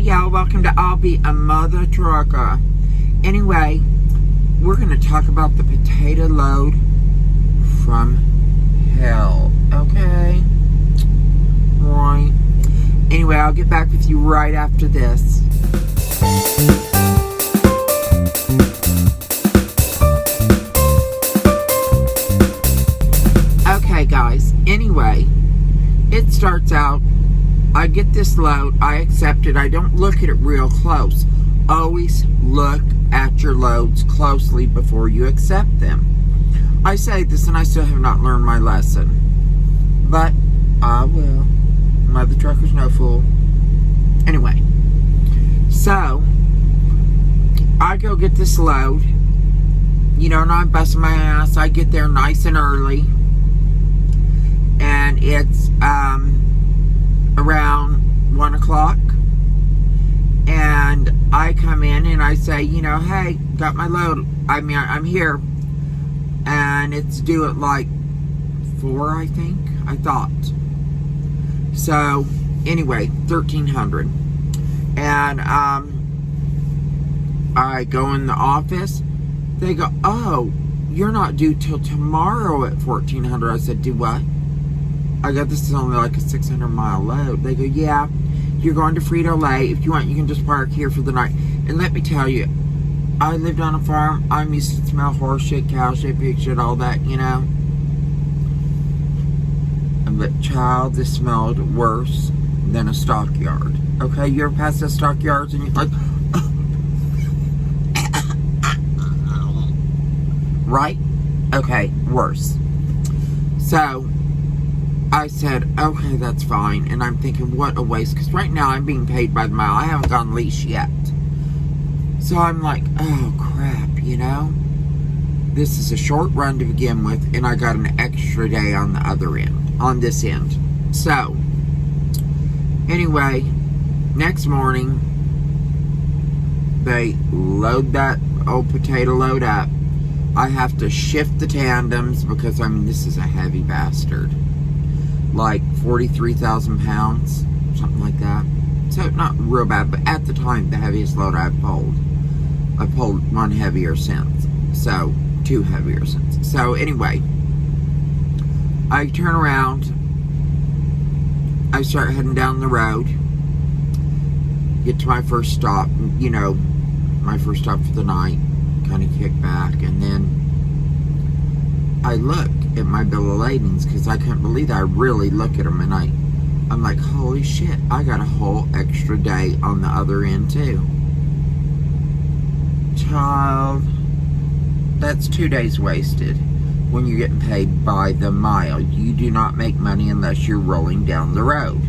y'all, welcome to I'll Be a Mother Trucker. Anyway, we're going to talk about the potato load from hell, okay? Right. Anyway, I'll get back with you right after this. Okay, guys, anyway, it starts out, I get this load, I accept it, I don't look at it real close. Always look at your loads closely before you accept them. I say this and I still have not learned my lesson. But I will. Mother Trucker's no fool. Anyway, so I go get this load. You know, and I'm busting my ass. I get there nice and early. And it's around 1 o'clock. And I come in and I say, you know, hey, got my load. I'm here. And it's due at like 4, I think. I thought. So, anyway, 1300. And I go in the office. They go, oh, you're not due till tomorrow at 1400. I said, do what? I go, this is only like a 600-mile load. They go, yeah, you're going to Frito-Lay. If you want, you can just park here for the night. And let me tell you, I lived on a farm. I'm used to smell horse shit, cow shit, pig shit, all that, you know. But child, this smelled worse than a stockyard. Okay, you ever pass the stockyards and you're like, right? Okay, worse. So I said, okay, that's fine. And I'm thinking, what a waste. Because right now I'm being paid by the mile. I haven't gone leash yet. So I'm like, oh, crap, you know. This is a short run to begin with. And I got an extra day on the other end. On this end. So, anyway, next morning, they load that old potato load up. I have to shift the tandems because, I mean, this is a heavy bastard. Like 43,000 pounds, something like that. So, not real bad, but at the time, the heaviest load I've pulled. I've pulled one heavier since. So, 2 heavier since. So, anyway, I turn around. I start heading down the road. Get to my first stop. You know, my first stop for the night. Kind of kick back. And then I look at my bill of ladings because I couldn't believe that. I really look at them and I'm like, holy shit, I got a whole extra day on the other end too. Child, that's 2 days wasted when you're getting paid by the mile. You do not make money unless you're rolling down the road.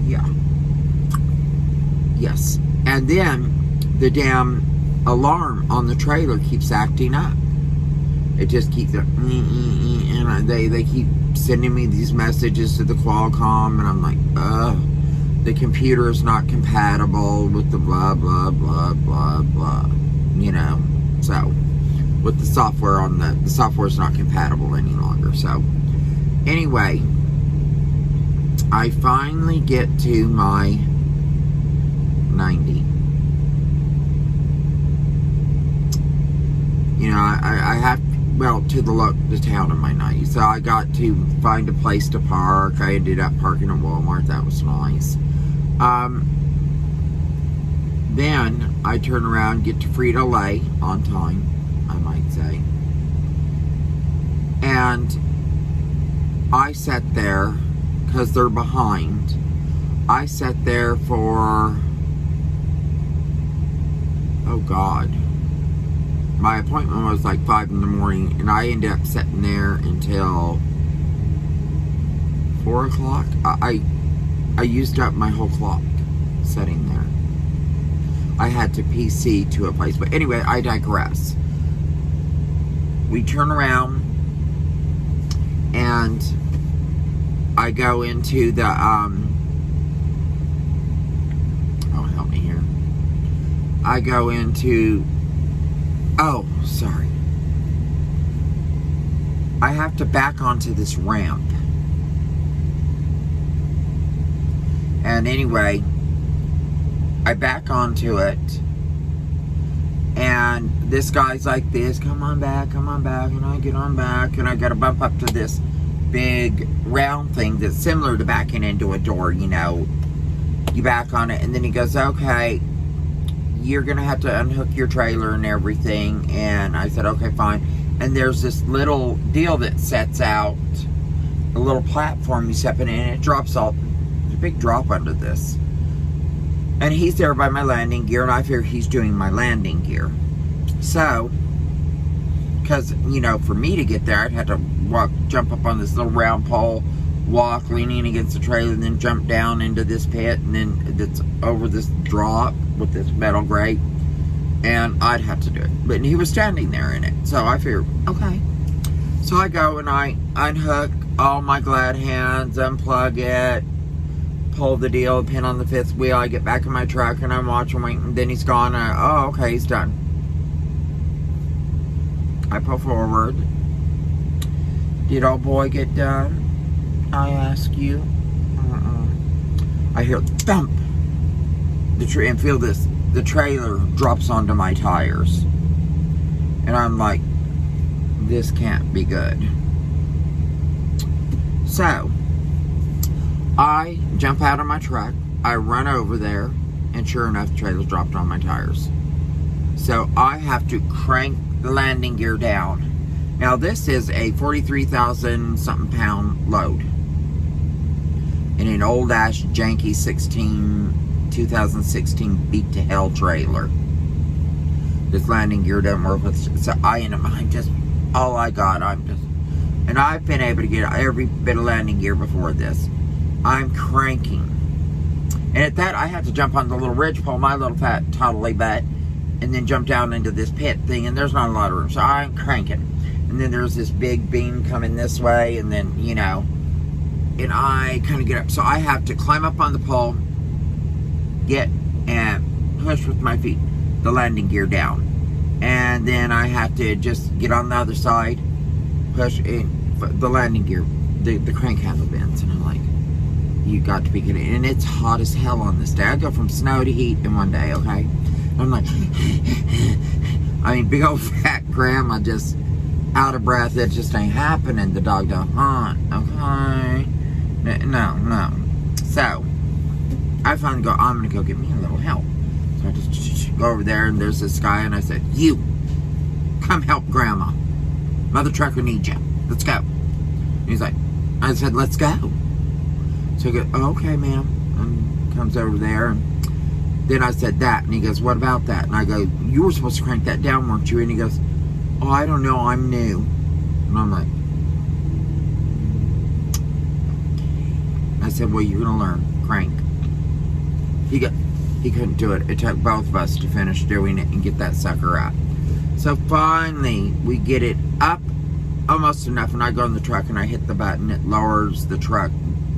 Yeah. Yes. And then the damn alarm on the trailer keeps acting up. It just keeps and they keep sending me these messages to the Qualcomm, and I'm like, the computer is not compatible with the blah blah blah blah blah, you know. So with the software on the software is not compatible any longer. So anyway, I finally get to my 90. You know, I have, well, to the town in my 90. So I got to find a place to park. I ended up parking at Walmart. That was nice. Then I turn around, get to Frito-Lay on time, I might say. And I sat there, because they're behind. I sat there for, oh God. My appointment was like 5 in the morning, and I ended up sitting there until 4 o'clock. I used up my whole clock sitting there. I had to PC to a place. But anyway, I digress. We turn around and I go into the, oh, help me here. I go into, oh, sorry. I have to back onto this ramp. And anyway, I back onto it, and this guy's like this, come on back, and I get on back, and I gotta bump up to this big round thing that's similar to backing into a door, you know. You back on it, and then he goes, okay, you're gonna have to unhook your trailer and everything. And I said, okay, fine. And there's this little deal that sets out, a little platform you step in, and it drops all, there's a big drop under this. And he's there by my landing gear, and I figure he's doing my landing gear. So, because, you know, for me to get there, I'd have to jump up on this little round pole, walk leaning against the trailer, and then jump down into this pit, and then it's over this drop with this metal grate, and I'd have to do it. But he was standing there in it, so I figured, okay. So I go and I unhook all my glad hands, unplug it, pull the deal, pin on the fifth wheel. I get back in my truck and I'm watching, waiting, and then he's gone. Oh, okay, he's done. I pull forward. Did old boy get done? I ask you. I hear thump. And feel this. The trailer drops onto my tires. And I'm like, this can't be good. So, I jump out of my truck, I run over there, and sure enough, the trailer's dropped on my tires. So I have to crank the landing gear down. Now this is a 43,000 something pound load in an old ash janky 2016 beat to hell trailer. This landing gear doesn't work with, so I'm just, all I got, and I've been able to get every bit of landing gear before this. I'm cranking. And at that, I have to jump on the little ridge pole, my little fat toddly butt, and then jump down into this pit thing, and there's not a lot of room, so I'm cranking. And then there's this big beam coming this way, and then, you know, and I kind of get up. So I have to climb up on the pole, get and push with my feet the landing gear down. And then I have to just get on the other side, push in the landing gear, the crank handle bends, and I'm like, you got to be kidding. And it's hot as hell on this day. I go from snow to heat in one day, okay? I'm like, I mean, big old fat grandma just out of breath. It just ain't happening. The dog don't hunt, okay? No. So, I finally go, I'm gonna go get me a little help. So I just go over there, and there's this guy, and I said, you, come help grandma. Mother trucker needs you. Let's go. And he's like, I said, let's go. So he goes, oh, okay, ma'am. And comes over there, and then I said that, and he goes, what about that? And I go, you were supposed to crank that down, weren't you? And he goes, oh, I don't know, I'm new. And I'm like, I said, well, you're gonna learn, crank. He couldn't do it. It took both of us to finish doing it and get that sucker up. So finally, we get it up almost enough, and I go in the truck and I hit the button. It lowers the truck,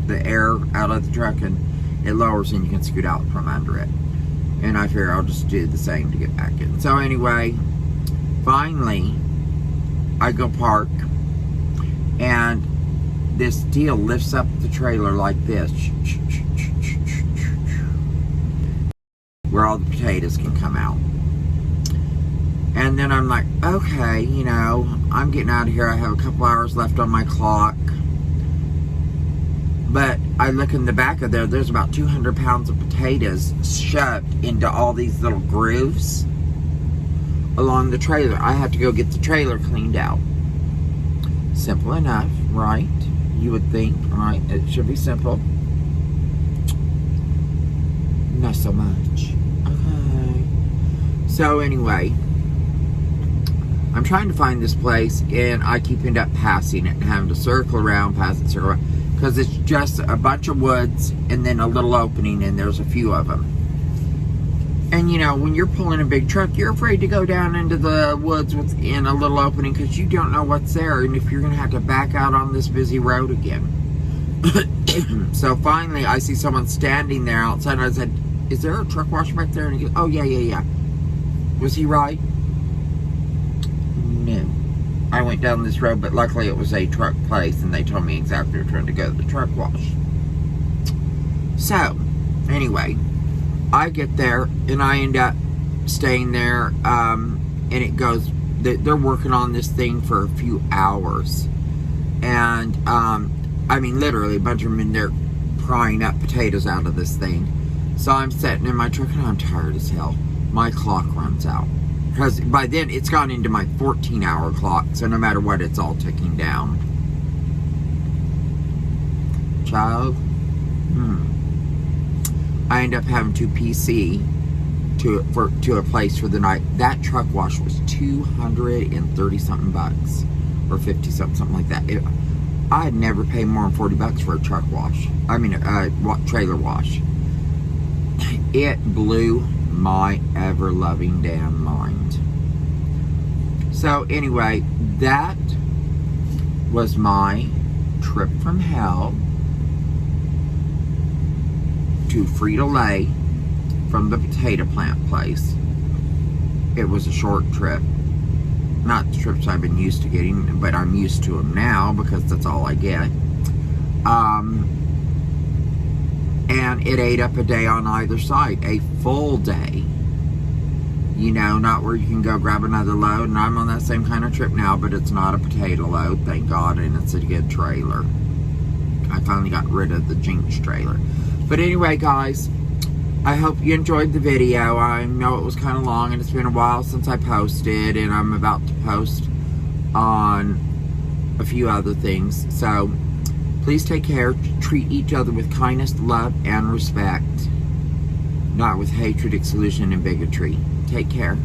the air out of the truck, and it lowers, and you can scoot out from under it. And I figure I'll just do the same to get back in. So anyway, finally, I go park, and this deal lifts up the trailer like this, where all the potatoes can come out. And then I'm like, okay, you know, I'm getting out of here. I have a couple hours left on my clock. But I look in the back of there, there's about 200 pounds of potatoes shoved into all these little grooves along the trailer. I have to go get the trailer cleaned out. Simple enough, right? You would think, right? It should be simple. Not so much. Okay. So anyway, I'm trying to find this place, and I keep end up passing it and having to circle around, pass it, circle around, because it's just a bunch of woods and then a little opening, and there's a few of them. And you know, when you're pulling a big truck, you're afraid to go down into the woods in a little opening, because you don't know what's there, and if you're going to have to back out on this busy road again. So finally, I see someone standing there outside, and I said, is there a truck wash back there? And he goes, oh, yeah. Was he right? No. I went down this road, but luckily it was a truck place, and they told me exactly where to go to the truck wash. So, Anyway, I get there and I end up staying there, and it goes, they're working on this thing for a few hours. And, I mean, literally, a bunch of them in there prying up potatoes out of this thing. So I'm sitting in my truck and I'm tired as hell. My clock runs out. Because by then, it's gone into my 14-hour clock. So no matter what, it's all ticking down. Child. I end up having to PC to a place for the night. That truck wash was $230 something bucks, or 50 something like that. I had never paid more than $40 for a truck wash. I mean, trailer wash. It blew my ever-loving damn mind. So anyway, that was my trip from hell to Frito-Lay from the potato plant place. It was a short trip. Not the trips I've been used to getting, but I'm used to them now because that's all I get. And it ate up a day on either side. A full day. You know, not where you can go grab another load. And I'm on that same kind of trip now, but it's not a potato load, thank God, and it's a good trailer. I finally got rid of the Jinx trailer. But anyway, guys, I hope you enjoyed the video. I know it was kind of long and it's been a while since I posted, and I'm about to post on a few other things. So please take care. Treat each other with kindness, love, and respect. Not with hatred, exclusion, and bigotry. Take care.